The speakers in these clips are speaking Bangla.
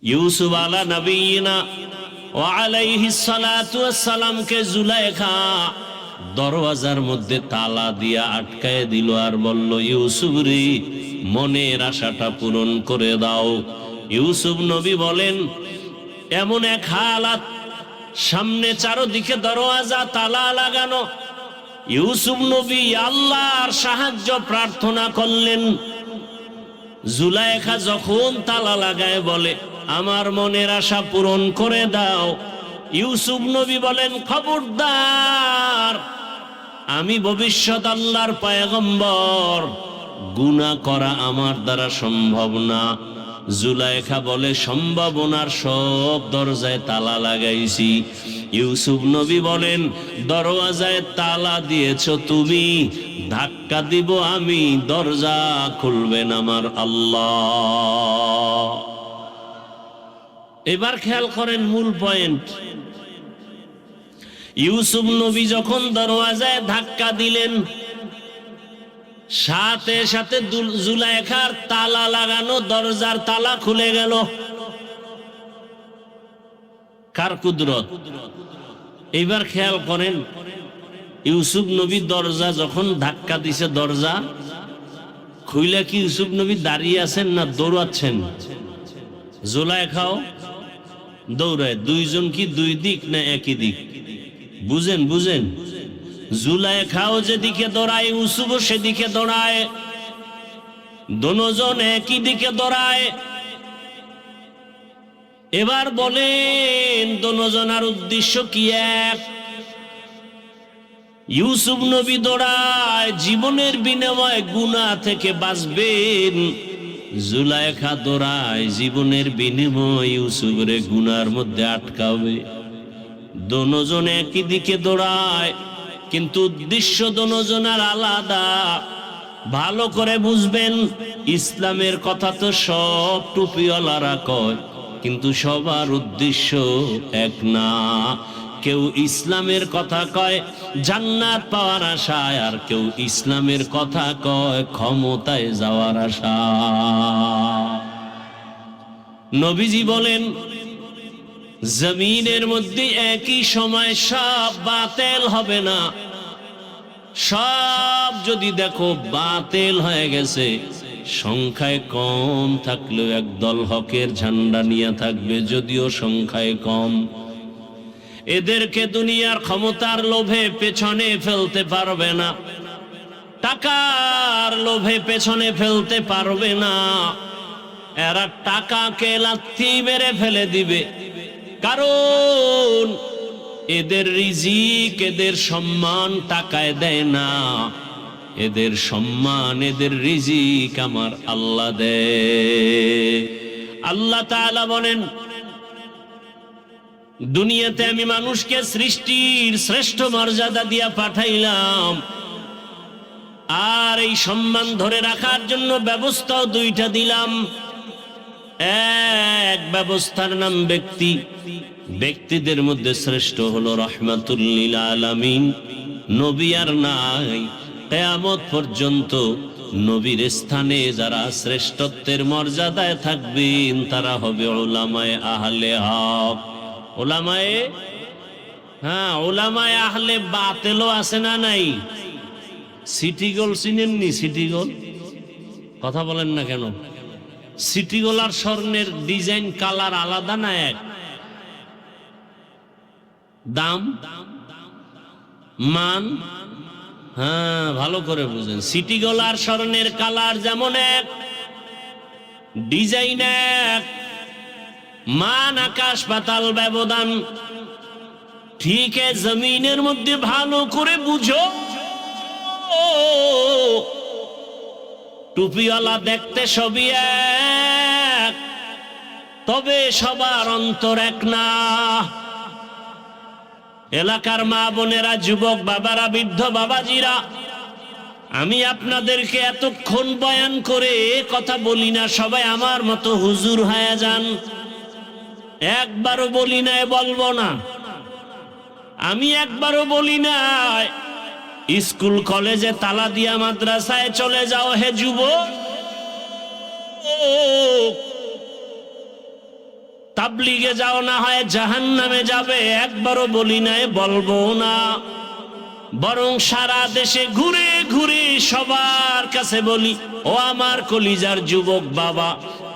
ইউসুফ আলা নবিয়িনা ওয়া আলাইহিস সালাতু ওয়াস সালামকে জুলাইখা দরওয়াজার মধ্যে তালা দিয়া আটকায় দিল আর বলল, ইউসুফ রে, মনের আশাটা পূরণ করে দাও। ইউসুফ নবী বলেন, এমন এক হালাত, সামনে চারদিকে দরওয়াজা তালা লাগানো। ইউসুফ নবী আল্লাহর সাহায্য প্রার্থনা করলেন। জুলাইখা যখন তালা লাগায় বলে, আমার মনের আশা পূরণ করে দাও, ইউসুফ নবী বলেন, খবরদার, আমি ভবিষ্যৎ আল্লাহর পয়গম্বর, গুনাহ করা আমার দ্বারা সম্ভব না। জুলাইখা বলে, সম্ভাবনার সব দরজায় তালা লাগাইছি। ইউসুফ নবী বলেন, দরওয়াজায় তালা দিয়েছ তুমি, ধাক্কা দিব আমি, দরজা খুলবেন আমার আল্লাহ। এবার খেয়াল করেন মূল পয়েন্ট। ইউসুফ নবী যখন দরওয়াজায় ধাক্কা দিলেন, সাথে সাথে জুলাইখার তালা লাগানো দরজার তালা খুলে গেল। কার কুদরত? এইবার খেয়াল করেন, ইউসুফ নবী দরজা যখন ধাক্কা দিছে, দরজা খুইলে কি ইউসুফ নবী দাঁড়িয়ে আছেন না দৌড়াচ্ছেন? জুলাইখাও দৌড়ায়। দুইজন কি দুই দিক না একই দিক? বুঝেন বুঝেন। জুলাইখাও যেদিকে দৌড়ায়, ইউসুফও সেদিকে দৌড়ায়, দুজন একই দিকে দৌড়ায়। এবার বলেন, দুজনের উদ্দেশ্য কি এক? ইউসুফ নবী দৌড়ায় জীবনের বিনিময়ে গুনাহ থেকে বাঁচবেন, জুলাইখা দৌড়ায় জীবনের বিনিময়ে ইউসুফরে গুনার মধ্যে আটকাবে। দুজন একই দিকে দৌড়ায়, কিন্তু উদ্দেশ্য দুজনের আলাদা। ভালো করে বুঝবেন, ইসলামের কথা তো সব টুপিওয়ালারা কয়, কিন্তু সবার উদ্দেশ্য এক না। কেউ ইসলামের কথা কয় জান্নাত পাওয়ার আশায়, আর কেউ ইসলামের কথা কয় ক্ষমতায় যাওয়ার আশা। নবীজি বলেন, জমিনের মধ্যে একই সময় সব বাতিল হবে না। সব যদি দেখো বাতিল হয়ে গেছে, সংখ্যায় কম থাকলেও একদল হকের ঝান্ডা নিয়ে থাকবে, যদিও সংখ্যায় কম। এদেরকে দুনিয়ার ক্ষমতার লোভে পেছনে ফেলতে পারবে না, টাকার লোভে পেছনে ফেলতে পারবে না। এরা টাকাকে লাথি মেরে ফেলে দিবে, কারণ এদের রিজিক, এদের সম্মান টাকায় দেয় না। এদের সম্মান, এদের রিজিক আমার আল্লাহ দেয়। আল্লাহ তাআলা বলেন, দুনিয়াতে আমি মানুষকে সৃষ্টির শ্রেষ্ঠ মর্যাদা দিয়া পাঠাইলাম, আর এই সম্মান ধরে রাখার জন্য ব্যবস্থাও দুইটা দিলাম। এক ব্যবস্থার নাম ব্যক্তি। ব্যক্তিদের মধ্যে শ্রেষ্ঠ হলো রাহমাতুল লিল আলামিন। নবী আর নাই, কিয়ামত পর্যন্ত নবীর স্থানে যারা শ্রেষ্ঠত্বের মর্যাদায় থাকবেন, তারা হবে উলামায়ে আহলে হক। উলামায়ে, হ্যাঁ, উলামায়ে আহলে বাতিলও আছে না নাই? City gold চিনেননি? সিটি গোল কথা বলেন না কেন? সিটি গোল আর স্বর্ণের ডিজাইন কালার আলাদা না এক? দাম, মান, হ্যাঁ ভালো করে বুঝেন। সিটি গোল আর স্বর্ণের কালার যেমন এক, ডিজাইন এক, মান আকাশ পাতাল ব্যবধান। ঠিক জমিনের মধ্যে ভালো করে বুঝো, টুপিওয়ালা দেখতে সবই এক, তবে সবার অন্তর এক না। এলাকার মা বোনেরা, যুবক বাবারা, বৃদ্ধ বাবাজিরা, আমি আপনাদেরকে এতক্ষণ বয়ান করে কথা বলি না, সবাই আমার মতো হুজুর হয়ে যান। একবারও বলি না, বলবো না। আমি একবারও বলি না স্কুল কলেজে তালা দিয়া মাদ্রাসায় চলে যাও হে যুবক। তাবলীগে যাও, না হয় জাহান্নামে যাবে। একবারও বলি নাই, বলবো না, বরং সারা দেশে ঘুরে ঘুরে সবার কাছে বলি, ও আমার কলিজার যুবক বাবা,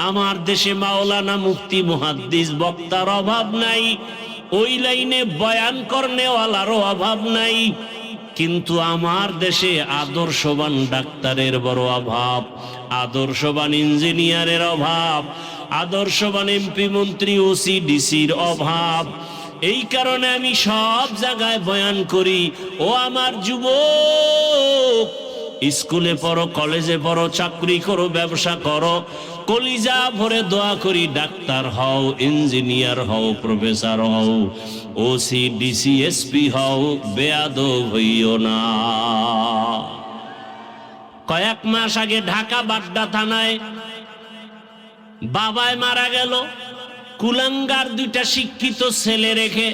আমার দেশে মাওলানা, মুফতি, মুহাদ্দিস, বক্তার অভাব নাই, ওই লাইনে বয়ান করনেওয়ালারও অভাব নাই, কিন্তু আমার দেশে আদর্শবান ডাক্তারের বড় অভাব, আদর্শবান ইঞ্জিনিয়ারের অভাব, আদর্শবান এমপি, মন্ত্রী, ওসি, ডিসির অভাব। এই কারণে আমি সব জায়গায় বয়ান করি, ও আমার যুবক, স্কুলে পড়ো, কলেজে পড়ো, চাকরি করো, ব্যবসা করো, কলিজা ভরে দোয়া করি, ডাক্তার হও, ইঞ্জিনিয়ার হও, প্রফেসর হও, ওসি, ডিসি, এসপি হও, বেয়াদব হইও না। কয়েক মাস আগে ঢাকা বাড্ডা থানায় বাবায় মারা গেল, কুলাঙ্গার দুইটা শিক্ষিত ছেলে রেখে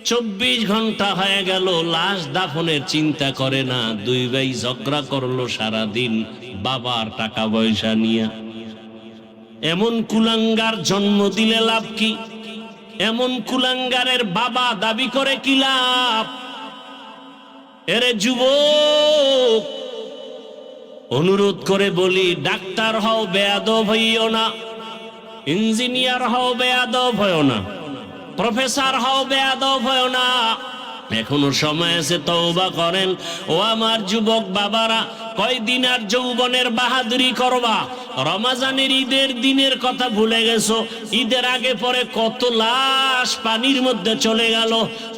24 ঘন্টা হয়ে গেল, লাশ দাফনের চিন্তা করে না। দুই ভাই ঝগড়া করলো সারাদিন বাবার টাকা পয়সা নিয়ে। এমন কুলাঙ্গার জন্ম দিলে লাভ কি? এমন কুলাঙ্গারের বাবা দাবি করে কি লাভ? এরে যুবক, অনুরোধ করে বলি, ডাক্তার হও, বেয়াদব হইও না, ইঞ্জিনিয়ার হও, বেয়াদব হইও না, প্রফেসর হও, বেয়াদব হইও না। এখনো সময় আছে, তওবা করেন। ও আমার যুবক বাবারা, কয়দিন আর যৌবনের বাহাদুরি করবা? রমজানের ঈদের দিনের কথা ভুলে গেছো? ঈদের আগে পরে কত লাশ পানির মধ্যে চলে গেল।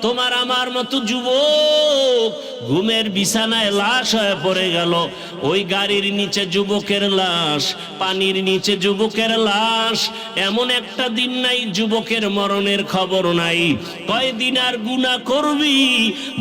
তোমার আমার মতো যুবক ঘুমের বিছানায় লাশ হয়ে পড়ে গেল। ওই গাড়ির নিচে যুবকের লাশ, পানির নিচে যুবকের লাশ। এমন একটা দিন নাই যুবকের মরণের খবর নাই। কয়দিন আর গুনাহ করবি?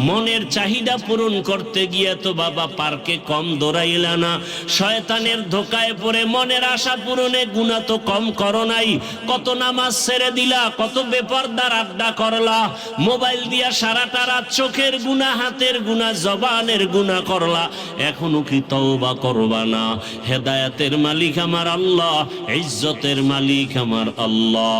মনের চাহিদা পূরণ করতে গিয়ে তো বাবা পার্কে কম দৌড়াইলা না। শয়তানের ধোকায় পড়ে মনের আশা পূরণে গুনাহ তো কম করো নাই। কত নামাজ ছেড়ে দিলা, কত বেপরদার আড্ডা করলা, মোবাইল দিয়া সারাটা রাত চোখের গুনাহ, হাতের গুনাহ, জবানের গুনাহ করলা। এখনো কি তওবা করবা না? হেদায়েতের মালিক আমার আল্লাহ, ইজ্জতের মালিক আমার আল্লাহ।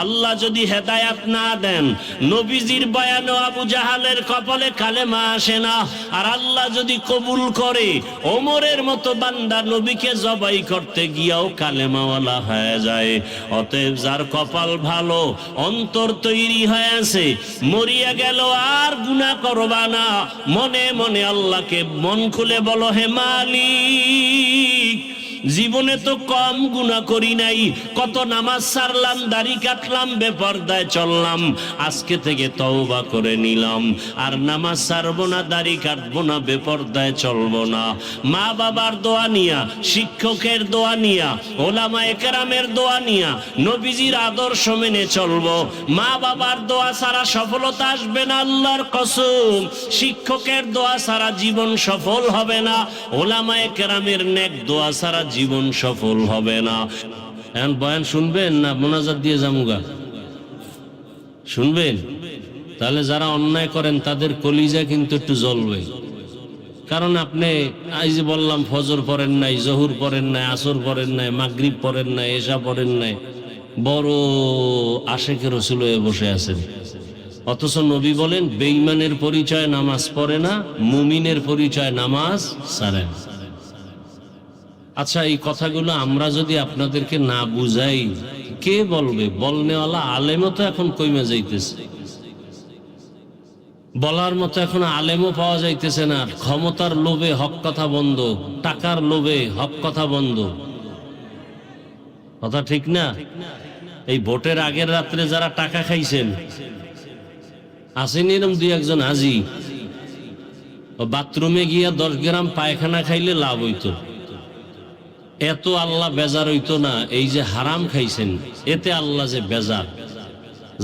আল্লাহ যদি হেদায়েত না দেন, নবীজির বয়ানে আবু জাহালের কপালে কালেমা আসে না। আর আল্লাহ যদি কবুল করে, ওমরের মতো বান্দা নবীকে জবাই করতে গিয়াও কালেমাওয়ালা হয়ে যায়। অতএব যার কপাল ভালো, অন্তর তৈরি হয়েছে, মরিয়া গেল আর গুনাহ করবা না। মনে মনে আল্লাহকে মন খুলে বলো, হে মালিক, জীবনে তো কম গুনাহ করি নাই, কত নামাজ ছাড়লাম, দাড়ি কাটলাম, বেপরদায় চললাম। আজকে থেকে তওবা করে নিলাম, আর নামাজ ছাড়বো না, দাড়ি কাটবো না, বেপরদায় চলবো না। মা বাবার দোয়া নিয়া, শিক্ষকের দোয়া নিয়া, ওলামায়ে কেরামের দোয়া নিয়া, নবীজির আদর্শ মেনে চলবো। মা বাবার দোয়া ছাড়া সফলতা আসবে না, আল্লাহর কসম। শিক্ষকের দোয়া ছাড়া জীবন সফল হবে না, ওলামায়ে কেরামের নেক দোয়া ছাড়া জীবন সফল হবে না। এখন বয়ান শুনবেন না মোনাজাত দিয়ে জামুগা? শুনবেন? তাহলে যারা অন্যায় করেন তাদের কলিজা কিন্তু একটু জ্বলবে। কারণ আপনি এই যে বললাম, ফজর পড়েন নাই, জহুর পড়েন নাই, আসর পড়েন নাই, মাগরিব পড়েন নাই, এশা পড়েন নাই, বড় আশেকের রসুল হয়ে বসে আছেন। অথচ নবী বলেন, বেঈমানের পরিচয় নামাজ পড়ে না, মুমিনের পরিচয় নামাজ ছাড়ে না। আচ্ছা, এই কথাগুলো আমরা যদি আপনাদেরকে না বুঝাই, কে বলবে? বলনেওয়ালা আলেমও তো এখন কইমা যাইতেছে, বলার মতো এখন আলেমও পাওয়া যাইতেছে না। ক্ষমতার লোভে হক কথা বন্ধ, টাকার লোভে হক কথা বন্ধ। কথা ঠিক না? এই ভোটের আগের রাত্রে যারা টাকা খাইছেন, আসেনি এরকম দুই একজন হাজি, বাথরুমে গিয়া 10 গ্রাম পায়খানা খাইলে লাভ হইতো, এত আল্লাহ বেজার হইতো না। এই যে হারাম খাইছেন, এতে আল্লাহ যে বেজার।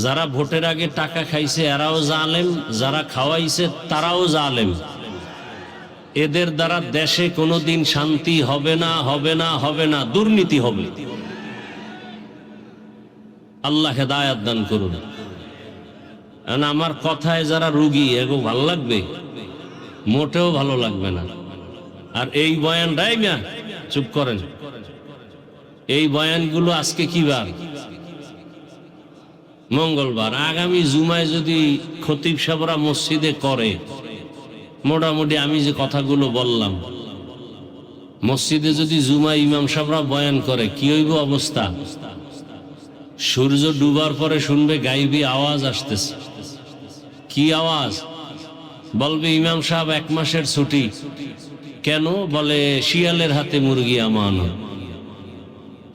যারা ভোটের আগে টাকা খাইছে এরাও জালেম, যারা খাওয়াইছে তারাও জালেম। এদের দ্বারা দেশে কোনোদিন শান্তি হবে না, হবে না, হবে না, দুর্নীতি হবে। আল্লাহ হেদায়েত দান করুন। আমার কথায় যারা রুগী, এগো ভালো লাগবে? মোটেও ভালো লাগবে না। আর এই বয়ান রাইমা চুপ করেন। এই বয়ানগুলো আজকে কি বার? মঙ্গলবার আগামী জুমায় যদি খতিব সাহেবরা মসজিদে করে, মোটামুটি আমি যে কথাগুলো বললাম, মসজিদে যদি জুমায় ইমাম সাহেবরা বয়ান করে, কি হইব অবস্থা? সূর্য ডুবার পরে শুনবে গাইবি আওয়াজ আসতেছে। কি আওয়াজ? বলবে ইমাম সাহেব 1 মাসের ছুটি। কেন? বলে শিয়ালের হাতে মুরগি আমানত।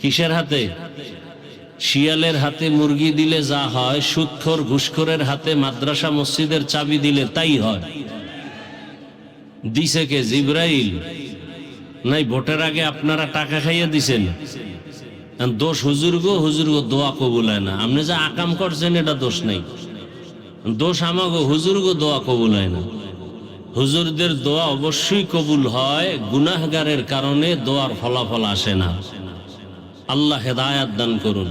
কিসের হাতে? শিয়ালের হাতে মুরগি দিলে যা হয়, সুদখোর ঘুষখোরের হাতে মাদ্রাসা মসজিদের চাবি দিলে তাই হয়। দিছে কে? জিব্রাইল। নাই ভোটের আগে আপনারা টাকা খাইয়া দিছেন। দোষ হুজুর গো, দোয়া কবুল হয় না। আপনি যে আকাম করছেন এটা দোষ নাই, দোষ আমাগো, হুজুর গো দোয়া কবুল হয় না। হুজুরদের দোয়া অবশ্যই কবুল হয়, গুনাহগারের কারণে দোয়ার ফলাফল আসে না। আল্লাহ হেদায়াত দান করুন।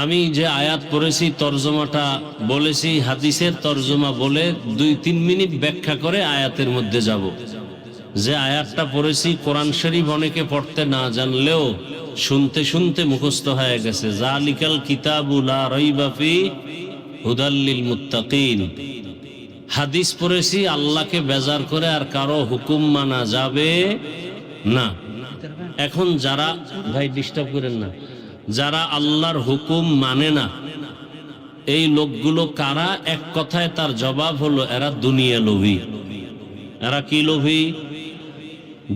আমি যে আয়াত পড়েছি তর্জমাটা বলেছি, হাদিসের তর্জমা বলে 2-3 মিনিট ব্যাখ্যা করে আয়াতের মধ্যে যাব। যে আয়াতটা পড়েছি কোরআন শরীফ অনেকে পড়তে না জানলেও শুনতে শুনতে মুখস্থ হয়ে গেছে। জালিকাল কিতাবু লা রাইবা ফি হুদাল লিল মুত্তাকিন। হাদিস পড়েছি আল্লাহকে বেজার করে আর কারো হুকুম মানা যাবে না। এখন যারা, ভাই ডিস্টার্ব করেন না, যারা আল্লাহর হুকুম মানে না, এই লোকগুলো কারা? এক কথায় তার জবাব হলো এরা দুনিয়া লোভী। এরা কি লোভী?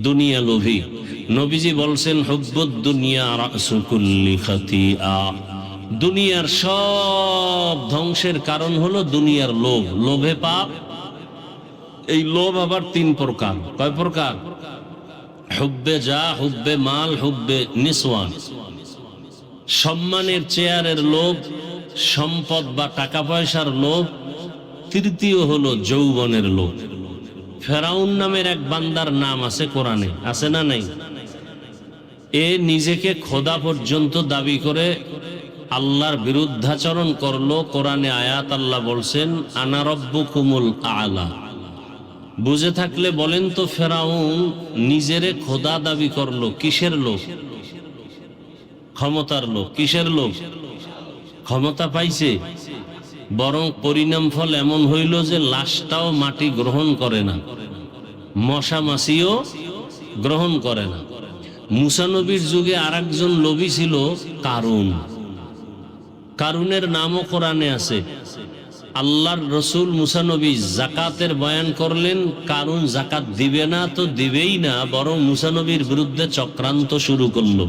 দুনিয়া লোভী। নবীজি বলছেন হুব্বুদ দুনিয়া রাসু কুল্লি খাতিআ। দুনিয়ার সব ধ্বংসের কারণ হলো দুনিয়ার লোভ। লোভে পাপ। এই লোভ আবার 3 প্রকার। কয় প্রকার? হুব্বে যা, হুব্বে মাল, হুব্বে নিসওয়ান। সম্মানের চেয়ারের লোভ, সম্পদ বা টাকা পয়সার লোভ। তৃতীয় হলো যৌবনের লোভ। ফেরাউন নামের এক বান্দার নাম আছে কোরআনে, আছে না নাই? এ নিজেকে খোদা পর্যন্ত দাবি করে আল্লাহর বিরুদ্ধাচরণ করলো। কোরআনে আয়াত আল্লাহ বলছেন আনা রব্বুকুমুল আলা। বুঝে থাকলে বলেন তো, ফেরাউন নিজেরে খোদা দাবি করলো কিসের লোভ? ক্ষমতার লোভ। কিসের লোভ? ক্ষমতা পাইছে, বরং পরিণাম ফল এমন হইল যে লাশটাও মাটি গ্রহণ করে না, মশা মাছিও গ্রহণ করে না। মুসা নবীর যুগে আরেকজন লোভী ছিল কারুন। কারুনের নামও কোরআনে আছে। আল্লাহর রসুল মুসা নবী জাকাতের বয়ান করলেন, কারুন জাকাত দিবে না তো দিবেই না, বরং মুসা নবীর বিরুদ্ধে চক্রান্ত শুরু করলো।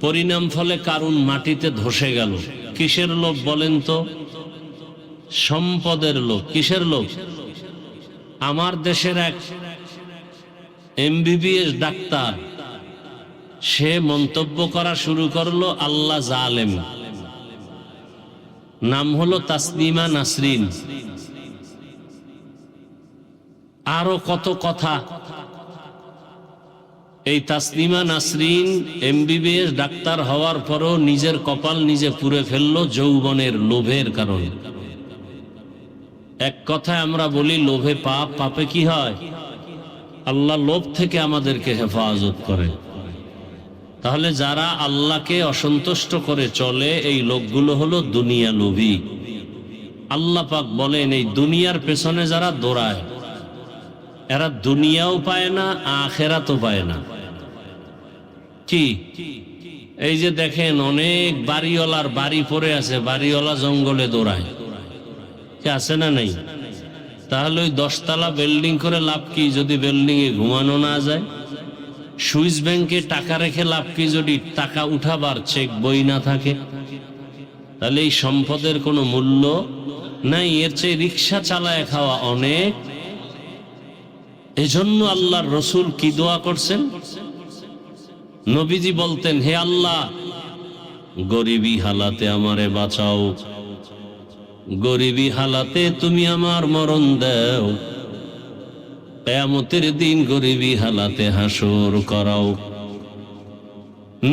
পরিণাম ফলে কারুন মাটিতে ধসে গেল। কিসের লোভ বলেন তো? সম্পদের লোভ। কিসের লোভ? আমার দেশের এক MBBS ডাক্তার, সে মন্তব্য করা শুরু করলো আল্লাহ জালেম। নাম হলো তাসনিমা নাসরিন। আরো কত কথা। এই তাসনিমা নাসরিন MBBS ডাক্তার হওয়ার পরও নিজের কপাল নিজে পুড়ে ফেললো যৌবনের লোভের কারণে। এক কথায় আমরা বলি লোভে পাপ, পাপে কি হয়? আল্লাহ লোভ থেকে আমাদেরকে হেফাজত করে। তাহলে যারা আল্লাহকে অসন্তুষ্ট করে চলে, এই লোকগুলো হলো দুনিয়া লোভী। আল্লাহ পাক বলেন এই দুনিয়ার পেছনে যারা দৌড়ায়, এরা দুনিয়াও পায় না, আখিরাতও পায় না। কি? এই যে দেখেন অনেক বাড়িওয়ালার বাড়ি পড়ে আছে, বাড়িওয়ালা জঙ্গলে দৌড়ায়, কি আছে না নাই? তাহলে ওই 10 তলা বিল্ডিং করে লাভ কি যদি বিল্ডিং এ ঘুমানো না যায়? সুইস ব্যাংকে টাকা রেখে লাভ কি যদি টাকা উঠাবার চেক বই না থাকে? তাহলে এই সম্পদের কোনো মূল্য নাই। এর চেয়ে রিক্সা চালায় খাওয়া অনেক। এজন্য আল্লাহর রসুল কি দোয়া করছেন? নবীজি বলতেন, হে আল্লাহ, গরিবী হালাতে আমারে বাঁচাও, গরিবী হালাতে তুমি আমার মরণ দাও, কিয়ামতের দিন গরিবী হালাতে হাসর করাও।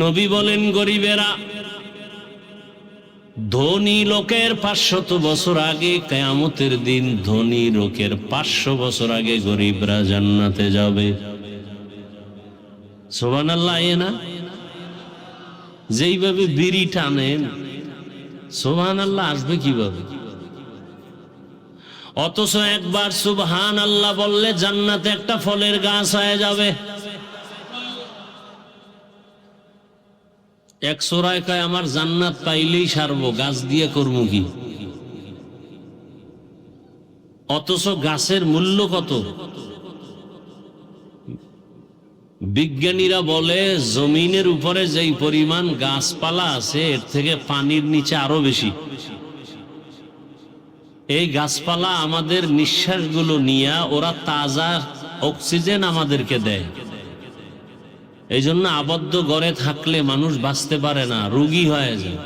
নবী বলেন গরিবেরা, ধনী লোকের 500 বছর আগে কিয়ামতের দিন ধনী লোকের 500 বছর আগে গরিবরা জান্নাতে যাবে। সুবহানাল্লাহ। না যেইভাবে বিড়ি টানেন সুবহানাল্লাহ আসবে কিভাবে? অথচ একবার সুবহানাল্লাহ বললে জান্নাতে একটা ফলের গাছ হয়ে যাবে। এক সূরায় কয় আমার জান্নাত পাইলেই সারবো, গাছ দিয়ে করবো কি? অথচ গাছের মূল্য কত? বিজ্ঞানীরা বলে জমিনের উপরে যেই পরিমাণ গাছপালা আছে এর থেকে পানির নিচে আরো বেশি। এই গাছপালা আমাদের নিঃশ্বাসগুলো নিয়ে ওরা তাজা অক্সিজেন আমাদেরকে দেয়। এই জন্য আবদ্ধ ঘরে থাকলে মানুষ বাঁচতে পারে না, রোগী হয়ে যায়।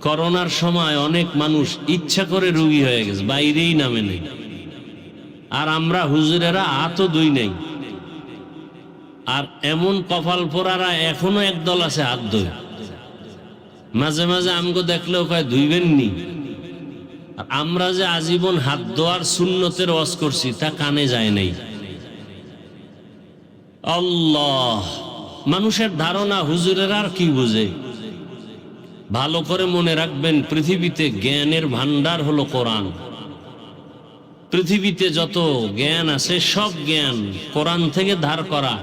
করোনার সময় অনেক মানুষ ইচ্ছা করে রোগী হয়ে গেছে, বাইরেই নামে নেই। আর আমরা হুজুরেরা হাতও ধুই নাই। আর এমন কপাল পোড়ারা এখনো একদল আছে হাত ধুই। মাঝে মাঝে আমগো দেখলেও কয় ধুইবেন নি। আর আমরা যে আজীবন হাত ধোয়ার সুন্নতের ওয়াজ করছি তা কানে যায় নাই। আল্লাহ, মানুষের ধারণা হুজুরেরা আর কি বুঝে। ভালো করে মনে রাখবেন, পৃথিবীতে জ্ঞানের ভান্ডার হলো কোরআন। পৃথিবীতে যত জ্ঞান আছে সব জ্ঞান কোরআন থেকে ধার করা।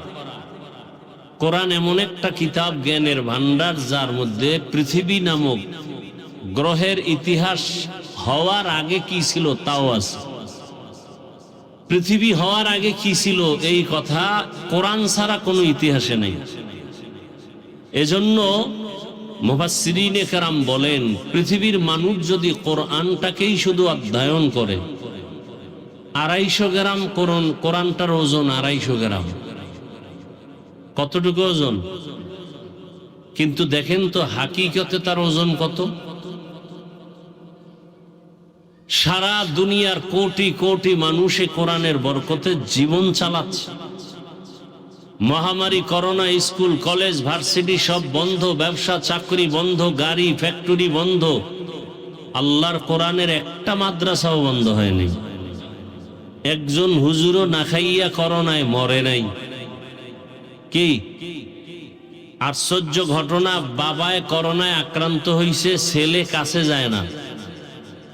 কোরআন এমন একটা কিতাব, জ্ঞানের ভান্ডার, যার মধ্যে পৃথিবী নামক গ্রহের ইতিহাস হওয়ার আগে কি ছিল তাও আছে। পৃথিবী হওয়ার আগে কি ছিল এই কথা কোরআন ছাড়া কোনো ইতিহাসে নেই। এজন্য মুফাসসিরিনে কেরাম বলেন, পৃথিবীর মানুষ যদি কোরআনটাকেই শুধু অধ্যয়ন করে, 250 গ্রাম কোরআনটার ওজন 250 গ্রাম। কতটুকু ওজন? কিন্তু দেখেন তো হাকিকতে তার ওজন কত? সারা দুনিয়ার কোটি কোটি মানুষে কোরআনের বরকতে জীবন চালাচ্ছে। মহামারী করোনা, স্কুল কলেজ ভার্সিটি সব বন্ধ, ব্যবসা চাকরি বন্ধ, গাড়ি ফ্যাক্টরি বন্ধ। আল্লাহর কোরআনের একটা মাদ্রাসাও বন্ধ হয়নি। একজন হুজুরও না খাইয়া করোনায় মরে নাই। কি আশ্চর্য ঘটনা! বাবায় করোনায় আক্রান্ত হইছে, ছেলে কাছে যায় না।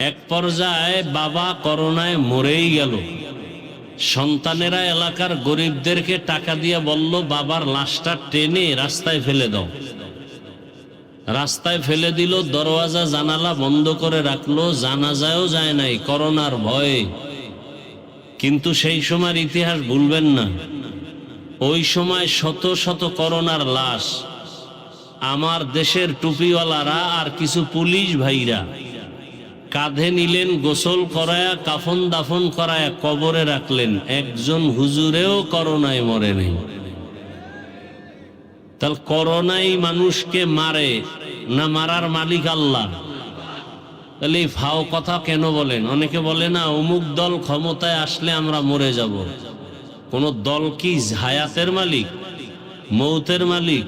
এক পর্যায়ে বাবা করোনায় মরেই গেল। সন্তানেরা এলাকার গরিবদেরকে টাকা দিয়ে বলল, বাবার লাশটা টেনে রাস্তায় ফেলে দাও। রাস্তায় ফেলে দিল, দরওয়াজা জানালা বন্ধ করে রাখলো, জানাজায়ও যায় নাই করোনার ভয়ে। কিন্তু সেই সময়ের ইতিহাস ভুলবেন না। ওই সময় শত শত করোনার লাশ আমার দেশের টুপিওয়ালারা আর কিছু পুলিশ ভাইরা কাঁধে নিলেন, গোসল করায়া কাফন দাফন করায়া কবরে রাখলেন। একজন হুজুরেও করোনায় মরে নেই। তাহলে করোনাই মানুষকে মারে না মারার মালিক আল্লাহ? তাহলে এই ফাও কথা কেন বলেন? অনেকে বলে না অমুক দল ক্ষমতায় আসলে আমরা মরে যাব। কোন দল কি হায়াতের মালিক, মৌতের মালিক?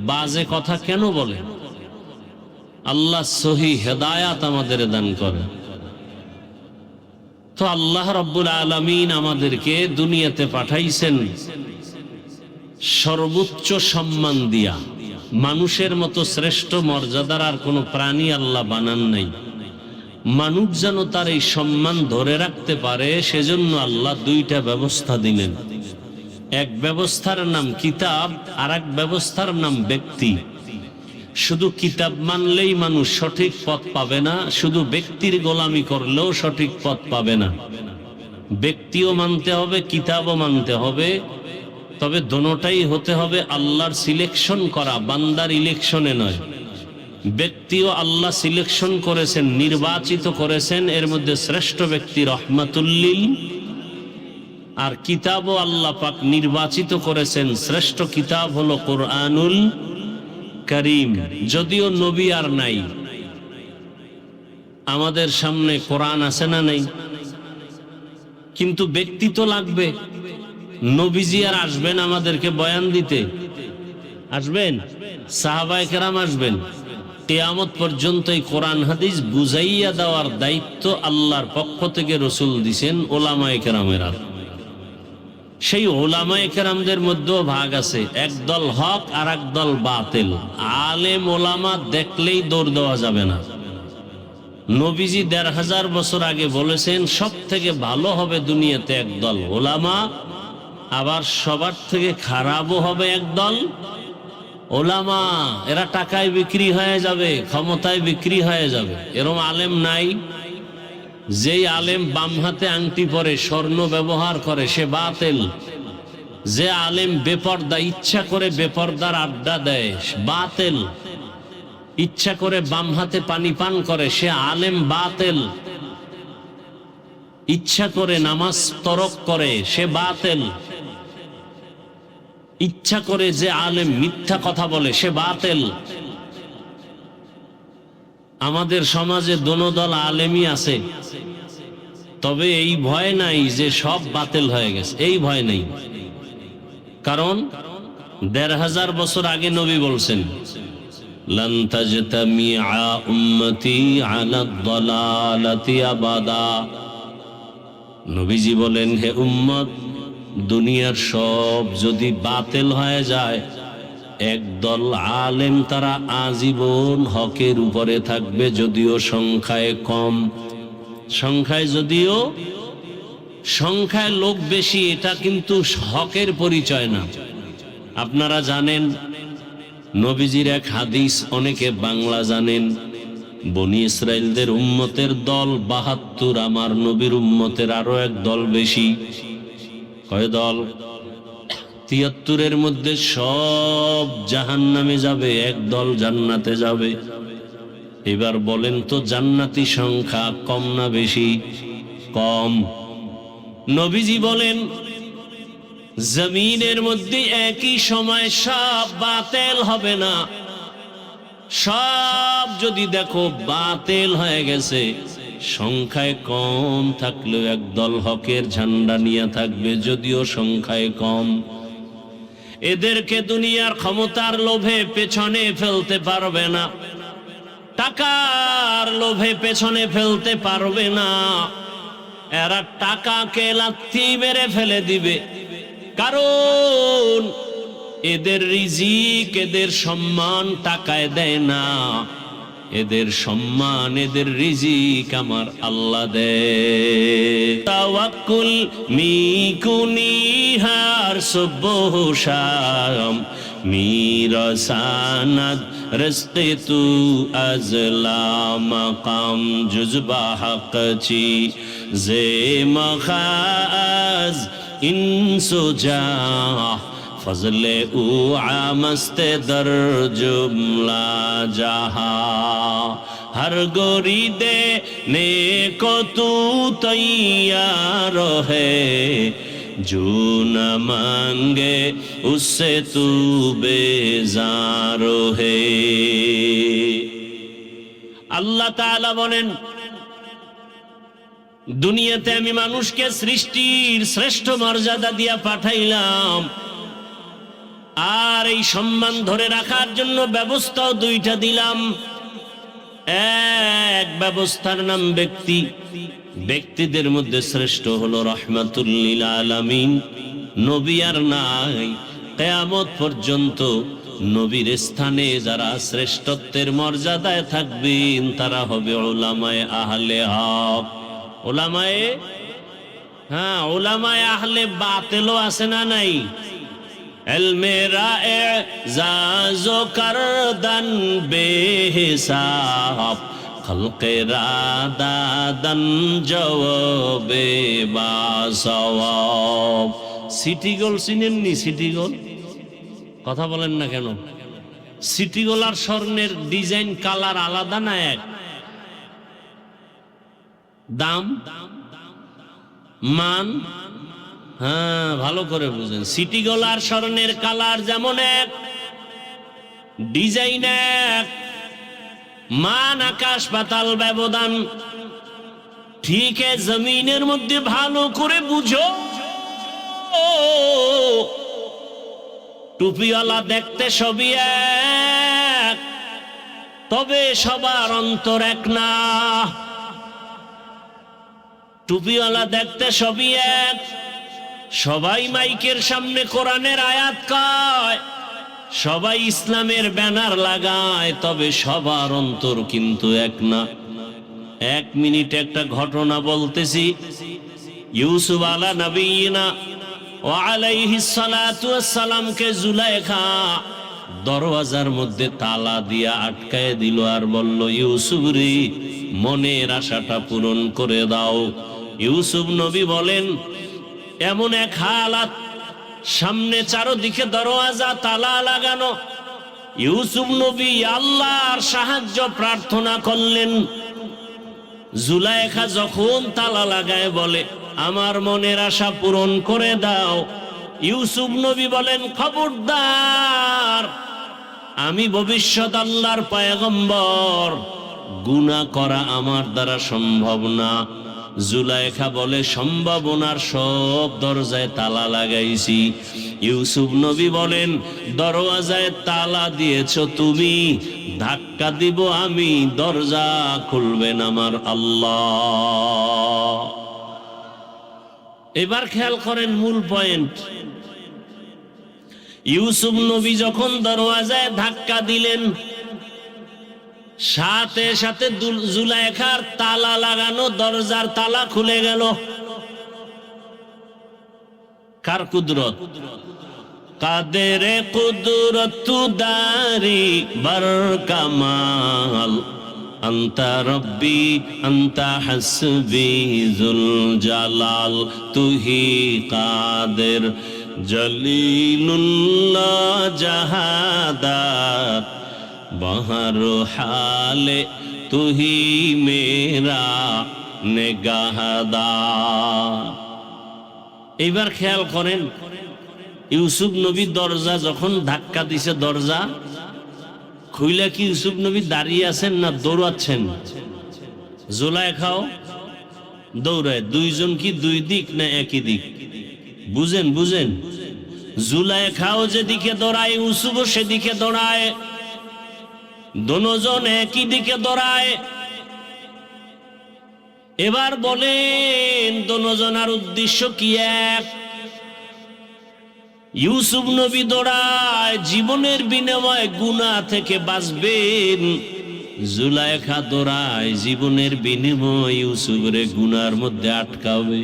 বাজে কথা কেন বলেন? আল্লাহ সহি হেদায়াত আমাদের দান করে। তো আল্লাহ রাব্বুল আলামিন আমাদেরকে দুনিয়াতে পাঠাইছেন সর্বোচ্চ সম্মান দিয়া। মানুষের মতো শ্রেষ্ঠ মর্যাদার আর কোনো প্রাণী আল্লাহ বানান নাই। মানুষ যেন তার এই সম্মান ধরে রাখতে পারে, সেজন্য আল্লাহ দুইটা ব্যবস্থা দিলেন। এক ব্যবস্থার নাম কিতাব, আর এক ব্যবস্থার নাম ব্যক্তি। শুধু কিতাব মানলেই মানুষ সঠিক পথ পাবে না, শুধু ব্যক্তির গোলামি করলেও সঠিক পথ পাবে না। ব্যক্তিও মানতে হবে, কিতাবও মানতে হবে। তবে দোনোটাই হতে হবে আল্লাহর সিলেকশন করা, বান্দার ইলেকশনে নয়। ব্যক্তিও আল্লাহ সিলেকশন করেছেন, নির্বাচিত করেছেন, এর মধ্যে শ্রেষ্ঠ ব্যক্তি রহমাতুল্লিল। আর কিতাবও আল্লাহ পাক নির্বাচিত করেছেন, শ্রেষ্ঠ কিতাব হলো কোরআনুল কারীম। যদিও নবী আর নাই, আমাদের সামনে কোরআন আছে না নাই? কিন্তু ব্যক্তি তো লাগবে। নবীজি আর আসবেন আমাদেরকে বয়ান দিতে? আসবেন? সাহাবায়ে কেরাম আসবেন? কিয়ামত পর্যন্ত এই কোরআন হাদিস বুঝাইয়া দেওয়ার দায়িত্ব আল্লাহর পক্ষ থেকে রাসূল দিবেন ওলামায়ে কেরামেরা। সেই ওলামায়ে কেরামদের মধ্যেও ভাগ আছে, একদল হক আর একদল বাতিল। আলেম ওলামা দেখলেই দৌড় দেওয়া যাবে না। নবীজি ১৫০০ বছর আগে বলেছেন সব থেকে ভালো হবে দুনিয়াতে একদল ওলামা, আবার সবার থেকে খারাপও হবে একদল ওলামা। এরা টাকায় বিক্রি হয়ে যাবে, ক্ষমতায় বিক্রি হয়ে যাবে। এরকম আলেম নাই? যেই আলেম বাম হাতে আংটি পরে, স্বর্ণ ব্যবহার করে, সে বাতিল। যে আলেম বেপর্দা, ইচ্ছা করে বেপর্দার আড্ডা দেয়, বাতিল। ইচ্ছা করে বাম হাতে পানি পান করে, সে আলেম বাতিল। ইচ্ছা করে নামাজ তরক করে, সে বাতিল। ইচ্ছা করে যে আলেম মিথ্যা কথা বলে, সে বাতিল। আমাদের সমাজে দোনো দল আলেমই আছে, তবে এই ভয় নাই যে সব বাতিল হয়ে গেছে, এই ভয় নেই। কারণ ১৫০০ বছর আগে নবী বলছেন, লান তাজতামিআ উম্মতি আলা দালালাতি আবাদা। নবীজি বলেন, হে উম্মত, দুনিয়ার সব যদি বাতিল হয়ে যায়, একদল আলেম তারা আজীবন হকের উপরে থাকবে, যদিও সংখ্যায় কম। সংখ্যায় যদিও সংখ্যায় লোক বেশি, এটা কিন্তু হকের পরিচয় না। আপনারা জানেন নবীজির এক হাদিস অনেকে বাংলা জানেন, বনি ইসরাইলদের উম্মতের দল ৭২, আমার নবীর উম্মতের আরো এক দল বেশি। কয় দল? ৭৩-এর মধ্যে সব জাহান্নামে যাবে, এক দল জান্নাতে যাবে। এবার বলেন তো, জান্নাতি সংখ্যা কম না বেশি? কম। নবীজি বলেন, জমিনের মধ্যে একই সময় সব বাতিল হবে না। সব যদি দেখো বাতিল হয়ে গেছে, সংখ্যায় কম থাকলেও একদল হকের ঝান্ডা নিয়ে থাকবে, যদিও সংখ্যায় কম। এদেরকে দুনিয়ার ক্ষমতার লোভে পেছনে ফেলতে পারবে না, টাকার লোভে পেছনে ফেলতে পারবে না। এরা টাকাকে লাথি মেরে ফেলে দিবে, কারণ এদের রিজিক, এদের সম্মান টাকায় দেয় না। এদের সম্মান, এদের রিজিক আমার আল্লাহ দেয়। তাওয়াক্কুল মিকুনি হার সুবহ শাম মিরাসানাত রস্তে তু আজলা মাকাম জুজবা হকচি জে মখাজ ইনসুজা ফজলে উ আমস্তে দর জুমলা জাহা হর গোরি দে নে কো তু তৈয়ার হে जो न मांगे उससे तू बेजार है। আল্লাহ তাআলা বলেন, দুনিয়াতে আমি মানুষকে সৃষ্টির শ্রেষ্ঠ মর্যাদা দিয়া পাঠাইলাম, আর এই সম্মান ধরে রাখার জন্য ব্যবস্থাও দুইটা দিলাম। এক ব্যবস্থার নাম ব্যক্তি। ব্যক্তিদের মধ্যে শ্রেষ্ঠ হলো রাহমাতুল লিল আলামিন। নবী আর নাই, কিয়ামত পর্যন্ত নবীর স্থানে যারা শ্রেষ্ঠত্বের মর্যাদায় থাকবেন তারা হবে উলামায়ে আহলে হক। উলামায়ে আহলে বাতিলও আছে না নাই? ইলমে রা'জাজো করদান বেহিসাব খলকে রাদাদান জওয়াবে বাসওয়াব। City gold চিনেননি? সিটি গোল কথা বলেন না কেন? সিটি গোল আর স্বর্ণের ডিজাইন কালার আলাদা না? এক দাম মান, হ্যাঁ ভালো করে বুঝেন। সিটি গোল আর স্বর্ণের কালার যেমন এক, ডিজাইন এক, মান আকাশ পাতাল ব্যবধান। ঠিক জমিনের মধ্যে ভালো করে বুঝো, টুপিওয়ালা দেখতে সবই এক, তবে সবার অন্তর এক না। টুপিওয়ালা দেখতে সবই এক, সবাই মাইকের সামনে কোরআনের আয়াত কয়, সবাই ইসলামের ব্যানার লাগায়, তবে সবার অন্তর কিন্তু এক না। 1 মিনিট একটা ঘটনা বলতেছি। ইউসুফ আলা নবিয়িনা ওয়া আলাইহিস সালাতু ওয়াস সালামকে জুলাইখা দরওয়াজার মধ্যে তালা দিয়া আটকায় দিল আর বলল, ইউসুফ রে, মনের আশাটা পূরণ করে দাও। ইউসুফ নবী বলেন, এমন এক হালাত, সামনে চারদিকে দরওয়াজা তালা লাগানো। ইউসুফ নবী আল্লাহর সাহায্য প্রার্থনা করলেন। জুলাইখা যখন তালা লাগায় বলে, আমার মনের আশা পূরণ করে দাও। ইউসুফ নবী বলেন, খবরদার, আমি ভবিষ্যৎ আল্লাহর পয়গম্বর, গুনাহ করা আমার দ্বারা সম্ভব না। জুলাইখা বলে, সম্ভাবনার সব দরজায় তালা লাগাইছি। ইউসুফ নবী বলেন, দরওয়াজায় তালা দিয়েছ তুমি, ধাক্কা দিব আমি, দরজা খুলবেন আমার আল্লাহ। এবার খেয়াল করেন মূল পয়েন্ট। ইউসুফ নবী যখন দরওয়াজায় ধাক্কা দিলেন, সাথে সাথে জুলাইখার তালা লাগানো দরজার তালা খুলে গেল। কার কুদরত? কাদেরে কুদরত দারি বার কামাল, আন্তা রব্বি আন্তা হাসবি জুল জালাল, তুহি কাদের জলিলুল্লাহ জাহাদাত, বহর হালে তুহি মেরা নেগাহদার। এইবার খেয়াল করেন, ইউসুফ নবী দরজা যখন ধাক্কা দিছে, দরজা খুইলা কি ইউসুফ নবী দাঁড়িয়ে আছেন না দৌড়াচ্ছেন? জুলাইখাও দৌড়ায়। দুইজন কি দুই দিক না একই দিক? বুঝেন বুঝেন। জুলাইখাও যেদিকে দৌড়ায়, ইউসুফও সেদিকে দৌড়ায়, দোনোজন একই দিকে দৌড়ায়। এবার বলেন, দোনোজনার উদ্দেশ্য কি এক? ইউসুফ নবী দৌড়ায় জীবনের বিনিময়ে গুনাহ থেকে বাঁচবেন, জুলাইখা দৌড়ায় জীবনের বিনিময়ে ইউসুফরে গুনার মধ্যে আটকাবে।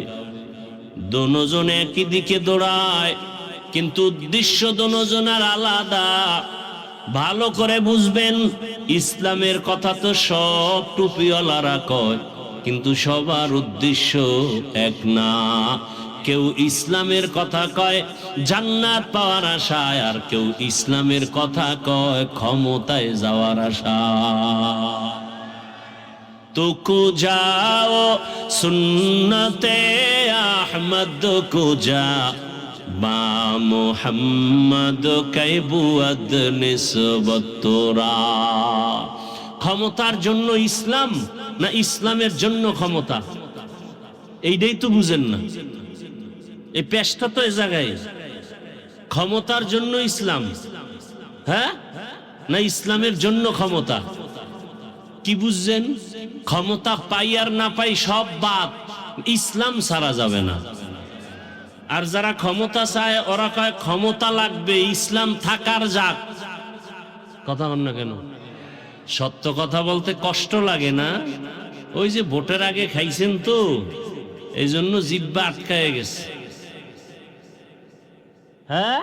দোনোজন একই দিকে দৌড়ায়, কিন্তু উদ্দেশ্য দোনোজনার আলাদা। ভালো করে বুঝবেন, ইসলামের কথা তো সব টুপিওয়ালারা কয়, কিন্তু সবার উদ্দেশ্য এক না। কেউ ইসলামের কথা কয় জান্নাত পাওয়ার আশায়, আর কেউ ইসলামের কথা কয় ক্ষমতায় যাওয়ার আশা। তো কো যাও সুন্নতে আহমদ কো যা, বা মুহাম্মদ কাইবুয়াদ নিসবত তোরা। ক্ষমতার জন্য ইসলাম না ইসলামের জন্য ক্ষমতা? এইটাই তো বুঝেন না। এই পেশটা তো এই জায়গায়, ক্ষমতার জন্য ইসলাম, হ্যাঁ, না ইসলামের জন্য ক্ষমতা? কি বুঝছেন? ক্ষমতা পাই আর না পাই সব বাদ, ইসলাম ছাড়া যাবে না। আর যারা ক্ষমতা চায় ওরা কয় ক্ষমতা লাগবে, ইসলাম থাকার যাক। কথা বল না কেন? সত্য কথা বলতে কষ্ট লাগে না? ওই যে ভোটের আগে খাইছেন তো, এই জন্য জিহ্বা আটকায় গেছে। হ্যাঁ,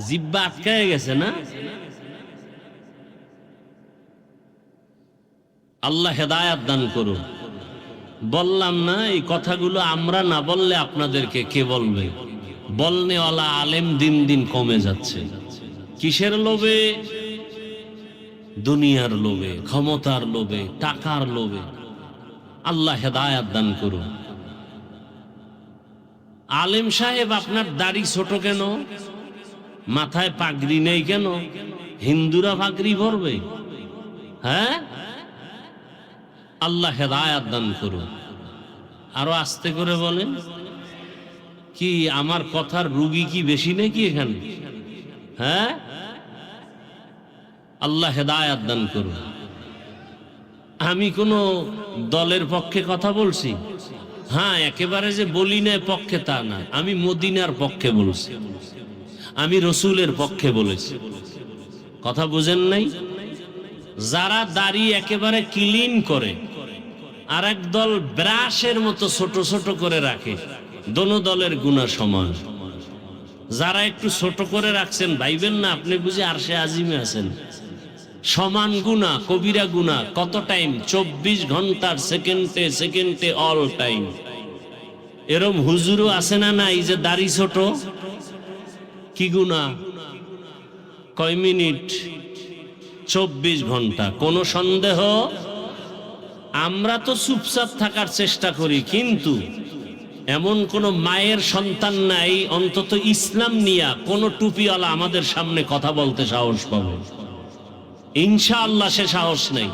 জিহ্বা আটকায় গেছে না? আল্লাহ হেদায়াত দান করুন। বললাম না, এই কথাগুলো আমরা না বললে আপনাদেরকে কে বলবে? বলনেওয়ালা আলেম দিন দিন কমে যাচ্ছে। কিসের লোভে? দুনিয়ার লোভে, ক্ষমতার লোভে, টাকার লোভে। আল্লাহ হেদায়াত দান করুন। আলেম সাহেব, আপনার দাড়ি ছোট কেন? মাথায় পাগড়ি নেই কেন? হিন্দুরা পাগড়ি পরবে? হ্যাঁ, আল্লাহ হেদায়াত দান করুন। আরো আস্তে করে বলেন। কি আমার কথার রুগী কি বেশি নাকি এখানে? হ্যাঁ, আল্লাহ হেদায়াত দান করুন। আমি কোন দলের পক্ষে কথা বলছি? হ্যাঁ, একেবারে যে বলি না পক্ষে তা না, আমি মদিনার পক্ষে বলছি, আমি রসুলের পক্ষে বলেছি। কথা বুঝেন নাই? যারা দাড়ি একেবারে ক্লিন করে আর এক দল ব্রাশের মতো ছোট ছোট করে রাখে, দোনো দলের গুনাহ সমান। যারা একটু ছোট করে রাখছেন ভাইবেন না আপনি বুঝি আরশে আজিমে আছেন, সমান গুনাহ, কবিরা গুনাহ। কত টাইম? 24 ঘন্টার সেকেন্ডে সেকেন্ডে অল টাইম। এরম হুজুরও আছে না নাই যে দাড়ি ছোট? কি গুনাহ? কয় মিনিট? 24 ঘন্টা। কোনো সন্দেহ? আমরা তো চুপচাপ থাকার চেষ্টা করি, কিন্তু এমন কোন মায়ের সন্তান নাই অন্তত ইসলাম নিয়া কোন টুপিওয়ালা আমাদের সামনে কথা বলতে সাহস পাবে? ইনশাআল্লাহ সে সাহস নেই,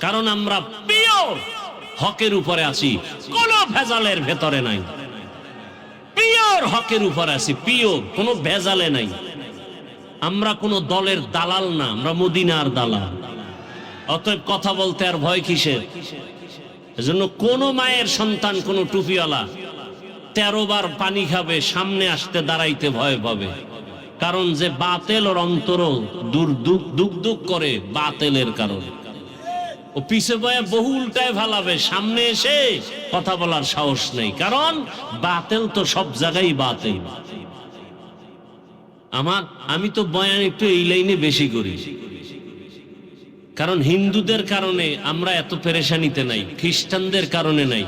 কারণ আমরা পিওর হকের উপরে আছি, কোন ভেজালের ভেতরে নাই। পিওর হকের উপরে আছি, পিওর, কোনো ভেজালে নাই। আমরা কোন দলের দালাল না, আমরা মদিনার দালাল। অতএব কথা বলতে আর ভয় কিসের? এজন্য কোন মায়ের সন্তান কোন টুপিওয়ালা 13 বার পানি খাবে, সামনে আসতে দাঁড়াইতে ভয় পাবে। কারণ যে বাতেল ওর অন্তর দুক করে বাতেলের কারণে, ও পিছে বয়ে বহু উল্টায় ফালাবে, সামনে এসে কথা বলার সাহস নেই, কারণ বাতেল তো সব জায়গায় বাতেল। আমি তো বয়ান একটু এই লাইনে বেশি করি, কারণ হিন্দুদের কারণে আমরা এত পেরেশানিতে নাই, খ্রিস্টানদের কারণে নাই।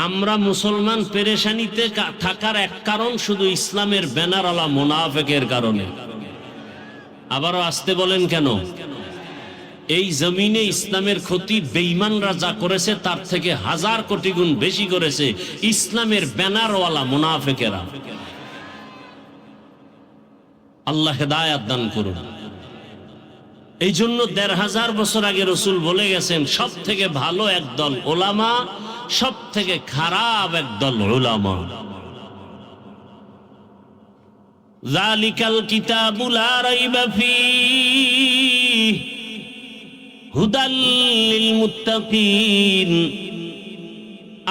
আমরা মুসলমান পেরেশানিতে থাকার এক কারণ শুধু ইসলামের ব্যানারওয়ালা মুনাফিকের কারণে। আবারও আসতে বলেন কেন? এই জমিনে ইসলামের ক্ষতি বেঈমানরা যা করেছে তার থেকে 1000 কোটি গুণ বেশি করেছে ইসলামের ব্যানারওয়ালা মুনাফিকেরা। আল্লাহ হেদায়েত দান করুন। এই জন্য 1500 বছর আগে রসুল বলে গেছেন, সব থেকে ভালো একদল ওলামা, সব থেকে খারাপ একদল উলামা। যালিকাল কিতাবু লা রাইবা ফীহি হুদাল লিল মুত্তাকিন।